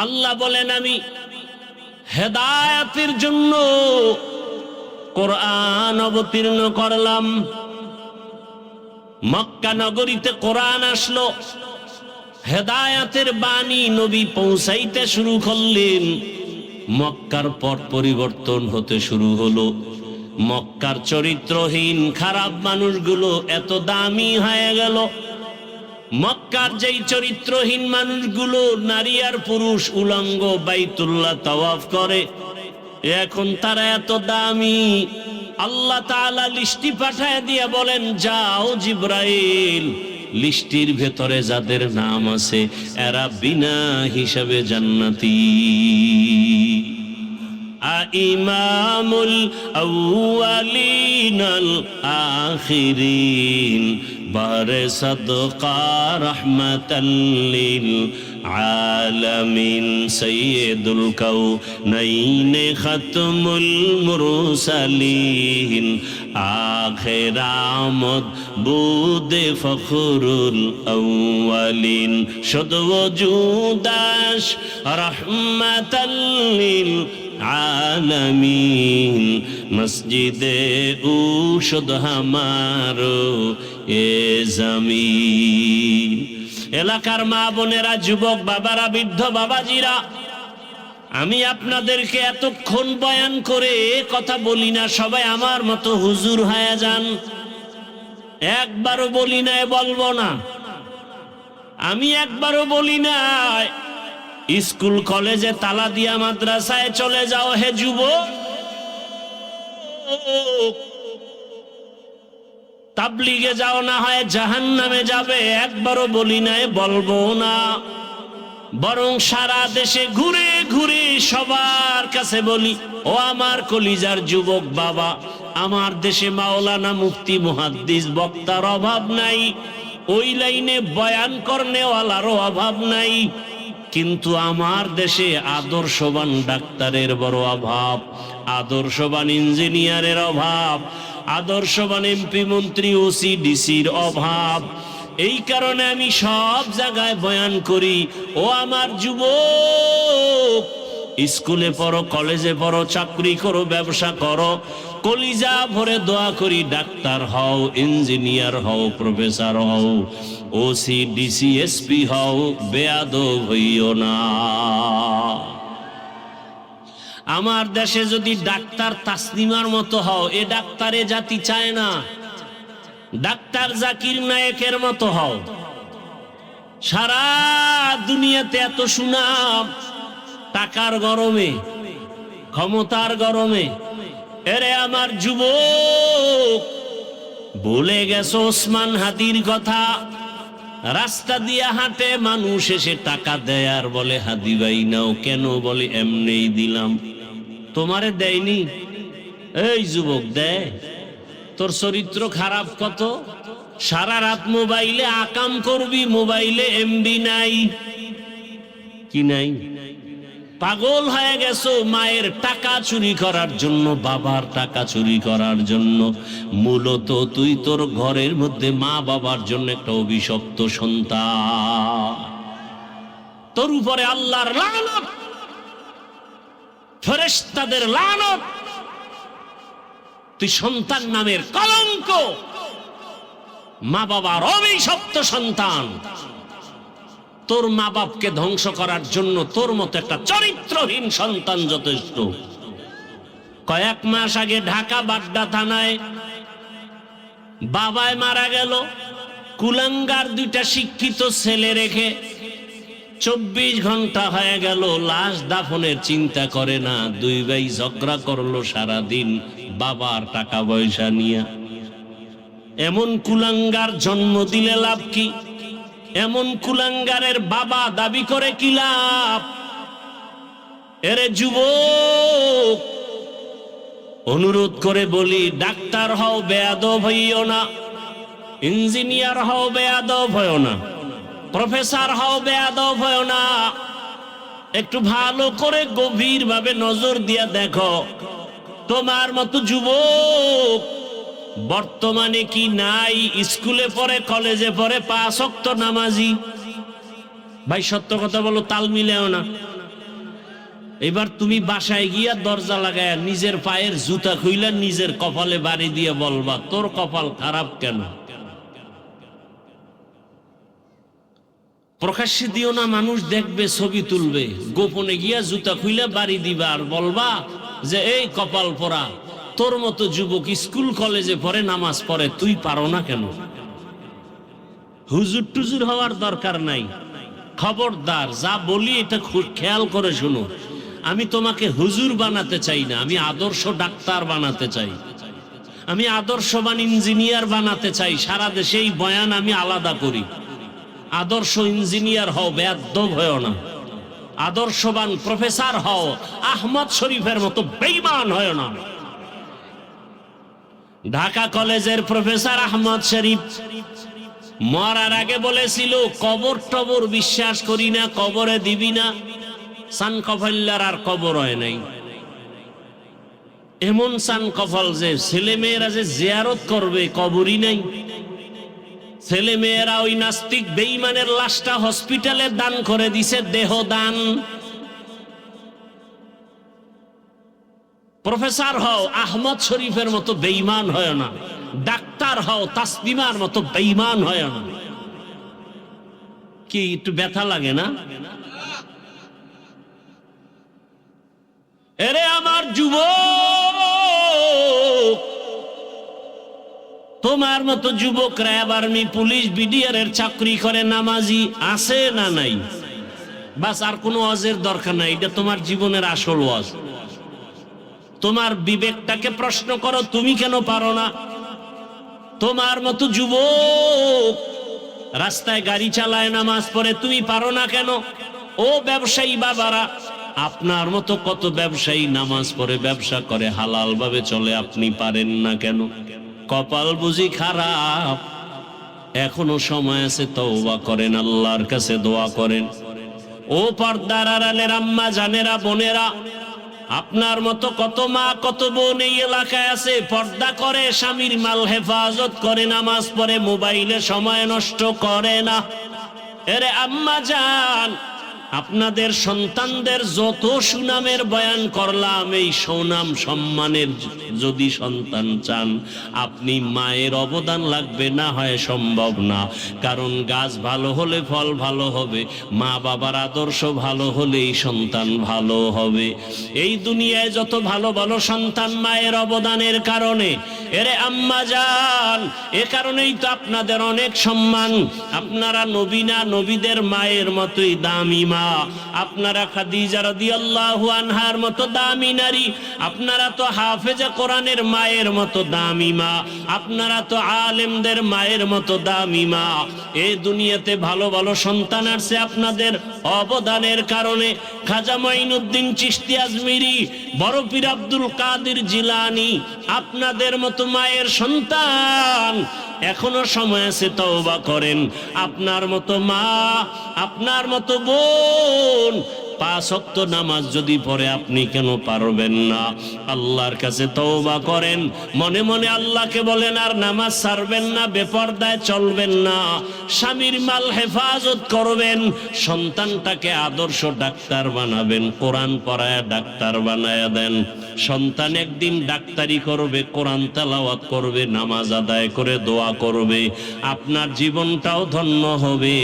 আল্লাহ বলেন, আমি হেদায়েতের জন্য কোরআন অবতীর্ণ করলাম। মক্কা নগরীতে কোরআন আসলো, হেদায়েতের বাণী নবী পৌঁছাইতে শুরু করলেন। মক্কার পট পরিবর্তন হতে শুরু হলো। মক্কার চরিত্রহীন খারাপ মানুষগুলো এত দামি হয়ে গেল। মক্কার যেই চরিত্রহীন মানুষগুলো নারী আর পুরুষ উলঙ্গ বাইতুল্লাহ তাওয়াফ করে, এখন তারা এত দামি। আল্লাহ তাআলা লিস্টি পাঠায় দিয়ে বলেন, যাও জিব্রাইল, লিস্টির ভেতরে যাদের নাম আছে এরা বিনা হিসাবে জান্নাতি। ইমামুল আউয়ালিন আল আখিরিন বারে সাদকা রাহমাতাল লিল আলামিন সাইয়্যিদুল কাউনাইন খাতমুল মুরসালিন আখির আমদ বুদে ফখরুল আউয়ালিন শুদ ওজুদাশ রাহমাতাল লিল আলামিন মসজিদে উশুদ হামারো এ জমিন। এলাকার মা বোনেরা, যুবক বাবারা, বৃদ্ধ বাবাজিরা, আমি আপনাদেরকে এতক্ষণ বয়ান করে কথা বলি না সবাই আমার মতো হুজুর হয়ে যান। একবারও বলি না, বলবো না। আমি একবারও বলি না স্কুল কলেজে তালা দিয়া মাদ্রাসায় চলে যাও হে যুবক, তাবলিগে যাও, না হয় জাহান্নামে যাবে। একবারও বলি নাই, বলবো না। বরং সারা দেশে ঘুরে ঘুরে সবার কাছে বলি, ও আমার কলিজার যুবক বাবা, আমার দেশে মাওলানা মুফতি মুহাদ্দিস বক্তার অভাব নাই, ওই লাইনে বয়ান করনেওয়ালারও অভাব নাই, কিন্তু আমার দেশে আদর্শবান ডাক্তারের বড় অভাব, আদর্শবান ইঞ্জিনিয়ারের অভাব, আদর্শবান এমপি মন্ত্রী ওসি ডিসির অভাব। এই কারণে আমি সব জায়গায় বয়ান করি, ও আমার যুবক, স্কুলে পড়ো, কলেজে পড়ো, চাকরি করো, ব্যবসা করো, কলিজা ভরে দোয়া করি ডাক্তার হও, ইঞ্জিনিয়ার হও, প্রফেসর হও, ওসি, ডিসি, এসপি হও, বেয়াদব হইও না। আমার দেশে যদি ডাক্তার তাসলিমার মতো হও, এ ডাক্তারে জাতি চায় না। ডাক্তার জাকির নায়েকের মতো হও। সারা দুনিয়াতে এত সুনাম, টাকার গরমে, ক্ষমতার গরমে। এরে আমার যুবক, ভুলে গেছো ওসমান হাদির কথা? রাস্তা দিয়া হাঁটে মানুষ, এসে টাকা দেয় আর বলে হাদি ভাই নাও। কেন? বলে এমনিই দিলাম। তোমারে দেয়নি? এই যুবক, দেয়। তোর চরিত্র খারাপ কত। সারা রাত মোবাইলে আকাম করবি, মোবাইলে এমবি নাই। কি নাই? পাগল হয়ে গেছো মায়ের টাকা চুরি করার জন্য, বাবার টাকা চুরি করার জন্য। মূলত তুই তোর ঘরের মধ্যে মা বাবার জন্য একটা অভিশপ্ত সন্তান। তোর উপরে আল্লাহর লানত, ফেরেশতাদের লানত। তুই সন্তান নামের কলঙ্ক, মা বাবার অভিশপ্ত সন্তান। তোর মা বাপকে ধ্বংস করার জন্য তোর মতো একটা চরিত্রহীন সন্তান যথেষ্ট। কয়েক মাস আগে ঢাকা বাড্ডা থানায় বাবায় মারা গেল, কুলাঙ্গার দুইটা শিক্ষিত ছেলে রেখে। 24 ঘন্টা হয়ে গেল, লাশ দাফনের চিন্তা করে না। দুই ভাই ঝগড়া করলো সারাদিন বাবার টাকা পয়সা নিয়ে। এমন কুলাঙ্গার জন্ম দিলে লাভ কি? এমন কুলাঙ্গারের বাবা দাবি করে কি লাভ? এরে যুবক, অনুরোধ করে বলি, ডাক্তার হও, বেয়াদব হইও না। ইঞ্জিনিয়ার হও, বেয়াদব হইও না। প্রফেসর হও, বেয়াদব হইও না। একটু ভালো করে গভীর ভাবে নজর দিয়া দেখো, তোমার মতো যুবক বর্তমানে কি নাই? স্কুলে পড়ে, কলেজে পড়ে, 5 ওয়াক্ত নামাজি। ভাই সত্য কথা বলো, তাল মিলেও না। এবার তুমি বাসায় গিয়া দরজা লাগায় নিজের পায়ের জুতা খুইলা নিজের কপালে বাড়ি দিয়ে বলবা, তোর কপাল খারাপ কেন? প্রকাশ্যে দিও না, মানুষ দেখবে, ছবি তুলবে। গোপনে গিয়া জুতা খুইলা বাড়ি দিবা আর বলবা যে এই কপাল পোড়া, তোর মতো যুবক স্কুল কলেজে পড়ে, নামাজ পড়ে, তুই পারো না কেন? হুজুর টুজুর হওয়ার দরকার নাই। খবরদার, যা বলি এটা খেয়াল করে শুনো। আমি তোমাকে হুজুর বানাতে চাই না, আমি আদর্শ ডাক্তার বানাতে চাই, আমি আদর্শবান ইঞ্জিনিয়ার বানাতে চাই। সারা দেশে এই বয়ান আমি আলাদা করি। আদর্শ ইঞ্জিনিয়ার হও, বেয়াদব হও না। আদর্শবান প্রফেসর হও, আহমদ শরীফের মতো বেঈমান হয় না। ঢাকা কলেজের প্রফেসর আহমদ শরীফ মরার আগে বলেছিল, কবর টবর বিশ্বাস করি না, কবরে দিবি না। সান কফল্লার আর কবর হয় নাই। এমন সান কফল যে ছেলে মেয়েরা যে জিয়ারত করবে, কবরই নাই। ছেলে মেয়েরা ওই নাস্তিক বেঈমানের লাশটা হসপিটালে দান করে দিছে, দেহ দান। প্রফেসর হও, আহমদ শরীফের মতো বেঈমান হয় না। ডাক্তার হও, তাসলিমার মতো বেঈমান হয় না। কি একটু ব্যথা লাগে না? এরে আমার যুবক, তোমার মতো যুবক র্যাব, আর্মি, পুলিশ, বিডিআর এর চাকরি করে, নামাজি আছে না নাই? বাস, আর কোনো ওয়াজের দরকার নাই। এটা তোমার জীবনের আসল ওয়াজ। তোমার বিবেকটাকে প্রশ্ন করো, তুমি কেন পারো না? তোমার মতো যুবক রাস্তায় গাড়ি চালায়, নামাজ পড়ে, তুমি পারো না কেন? ও ব্যবসায়ী বাবারা, আপনার মতো কত ব্যবসায়ী নামাজ পড়ে, ব্যবসা করে, হালাল ভাবে চলে, আপনি পারেন না কেন? কপাল বুঝি খারাপ? এখনো সময় আছে, তওবা করেন, আল্লাহর কাছে দোয়া করেন। ও পর্দার আড়ালের আম্মা জানেরা, বোনেরা, আপনার মতো কত মা কত বোন এই এলাকায় আছে, পর্দা করে, স্বামীর মাল হেফাজত করে, নামাজ পড়ে, মোবাইলে সময় নষ্ট করে না। এরে আম্মা জান, আপনাদের সন্তানদের যত সুনামের বয়ান করলাম, এই সুনাম সম্মানের যদি সন্তান চান, আপনি মায়ের অবদান লাগবে, না হয় সম্ভব না। কারণ গাছ ভালো হলে ফল ভালো হবে, মা বাবার আদর্শ ভালো হলেই সন্তান ভালো হবে। এই দুনিয়ায় যত ভালো ভালো সন্তান মায়ের অবদানের কারণে। এরে আম্মা জান, এ কারণেই তো আপনাদের অনেক সম্মান। আপনারা নবী না, নবীদের মায়ের মতোই দামি মা। আপনারা খাদিজা রাদিয়াল্লাহু আনহার মতো দামি নারী, আপনারা তো হাফেজে কোরআনের মায়ের মতো দামি মা, আপনারা তো আলেমদের মায়ের মতো দামি মা। এই দুনিয়াতে ভালো ভালো সন্তান আসছে আপনাদের অবদানের কারণে। খাজা মঈনুদ্দিন চিশতি আজমিরি, বড় পীর আব্দুল কাদের জিলানী, আপনাদের মতো মায়ের সন্তান। এখনো সময় আছে, তওবা করেন। আপনার মতো মা, আপনার মতো বোন 5 ওয়াক্ত নামাজ যদি পড়ে, আপনি কেন পারবেন না? আল্লাহর কাছে তওবা করেন, মনে মনে আল্লাহকে বলেন, আর নামাজ ছাড়বেন না, বেপরদায় চলবেন না, স্বামীর মাল হেফাজত করবেন, সন্তানটাকে আদর্শ ডাক্তার বানাবেন, কোরআন পড়ায় ডাক্তার বানায়া দেন। সন্তান একদিন ডাক্তারি করবে, কোরআন তেলাওয়াত করবে, নামাজ আদায় করে দোয়া করবে, আপনার জীবনটাও ধন্য হবে,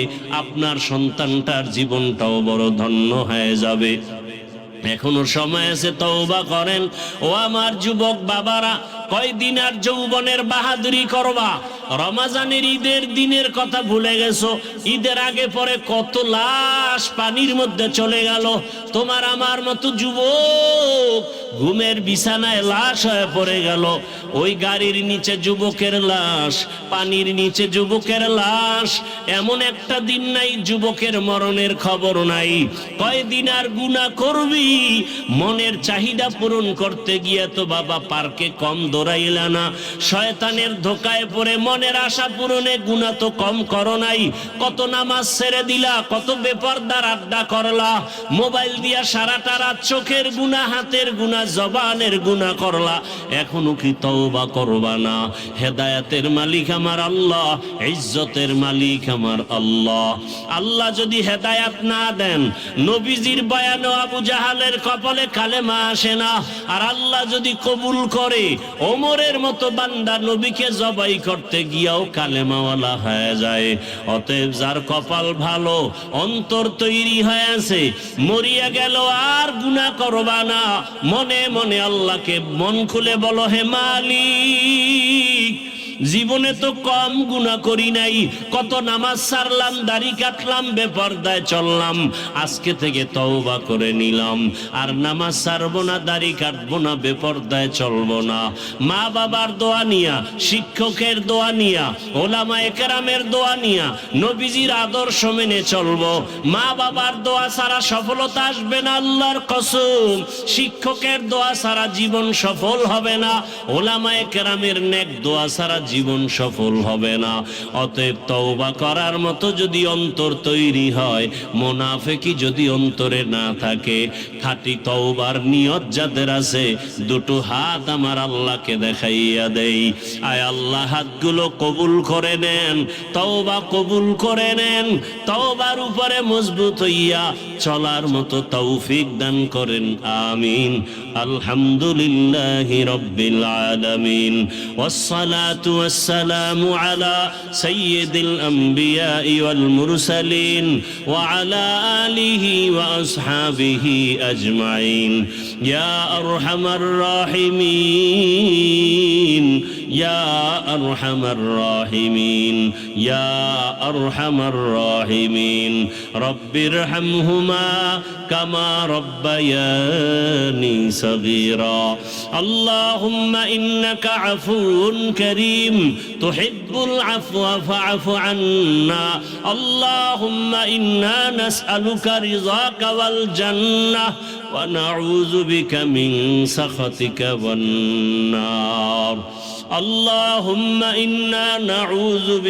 আপনার সন্তানটার জীবনটাও বড় ধন্য হয়ে যাবে। এখনো সময় আছে, তওবা করেন। ও আমার যুবক বাবারা, কয়দিন আর যৌবনের বাহাদুরি করবা? রমজানের ঈদের দিনের কথা ভুলে গেছো? ঈদের আগে পরে কত লাশ পানির মধ্যে চলে গেল। তোমার আমার মতো যুবক ঘুমের বিছানায় লাশ হয়ে পড়ে গেল। ওই গাড়ির নিচে যুবকের লাশ, পানির নিচে যুবকের লাশ। এমন একটা দিন নাই যুবকের মরণের খবর নাই। কয়দিন আর গুনাহ করবি? মনের চাহিদা পূরণ করতে গিয়ে তো বাবা পার্কে কম দৌড়াইলা না। শয়তানের ধোকায় পড়ে মনের আশা পূরণে গুনাহ তো কম করো নাই। কত নামাজ ছেড়ে দিলা, কত বেপরদার আড্ডা করলা, মোবাইল দিয়া সারাটা রাত চোখের গুনাহ, হাতের গুনাহ, জবানের গুনাহ করলা। এখনো কি তওবা করবা না? হেদায়েতের মালিক আমার আল্লাহ, ইজ্জতের মালিক আমার আল্লাহ। আল্লাহ যদি হেদায়েত না দেন, নবীজির বয়ানে আবু জাহালের কপালে কালেমা আসে না। আর আল্লাহ যদি কবুল করে, ওমরের মতো বান্দা নবীকে জবাই করতে গিয়াও কালেমাওয়ালা হয়ে যায়। অতএব যার কপাল ভালো, অন্তর তৈরি হয়ে আছে, মরিয়া গেল আর গুনাহ করবা না। মনে মনে আল্লাহকে মন খুলে বলো, হে মালিক, জীবনে তো কম গুনাহ করি নাই, কত নামাজ ছাড়লাম, দাড়ি কাটলাম, বেপরদায় চললাম, আজকে থেকে তওবা করে নিলাম, আর নামাজ ছাড়বো না, দাড়ি কাটবো না, বেপরদায় চলবো না। মা বাবার দোয়া নিয়া, শিক্ষকের দোয়া নিয়া, ওলামায়ে কেরামের দোয়া নিয়া, নবীজির আদর্শ মেনে চলবো। মা বাবার দোয়া ছাড়া সফলতা আসবে না, আল্লাহর কসম। শিক্ষকের দোয়া ছাড়া জীবন সফল হবে না, ওলামায়ে কেরামের নেক দোয়া ছাড়া জীবন সফল হবে না। অতএব তওবা করার মতো যদি অন্তর তৈরি হয়, মুনাফিকি যদি অন্তরে না থাকে, খাঁটি তওবার নিয়ত যাদের আছে, দুটো হাত আমার আল্লাহকে দেখাইয়া দেই। আয় আল্লাহ, হাতগুলো কবুল করে নেন, তওবা কবুল করে নেন, তওবার উপরে মজবুত হইয়া চলার মতো তৌফিক দান করেন, আমিন। আলহামদুলিল্লাহি রাব্বিল আলামিন, ওয়াসসালাতু والسلام على سيد الأنبياء والمرسلين وعلى آله وأصحابه أجمعين. يا أرحم الراحمين، يا أرحم الراحمين، يا أرحم الراحمين. رب ارحمهما كما ربياني صغيرا. اللهم إنك عفو كريم تحب العفو فاعف عنا. اللهم إنا نسألك رضاك والجنة ونعوذ بك من سخطك والنار. اللهم إنا نعوذ بك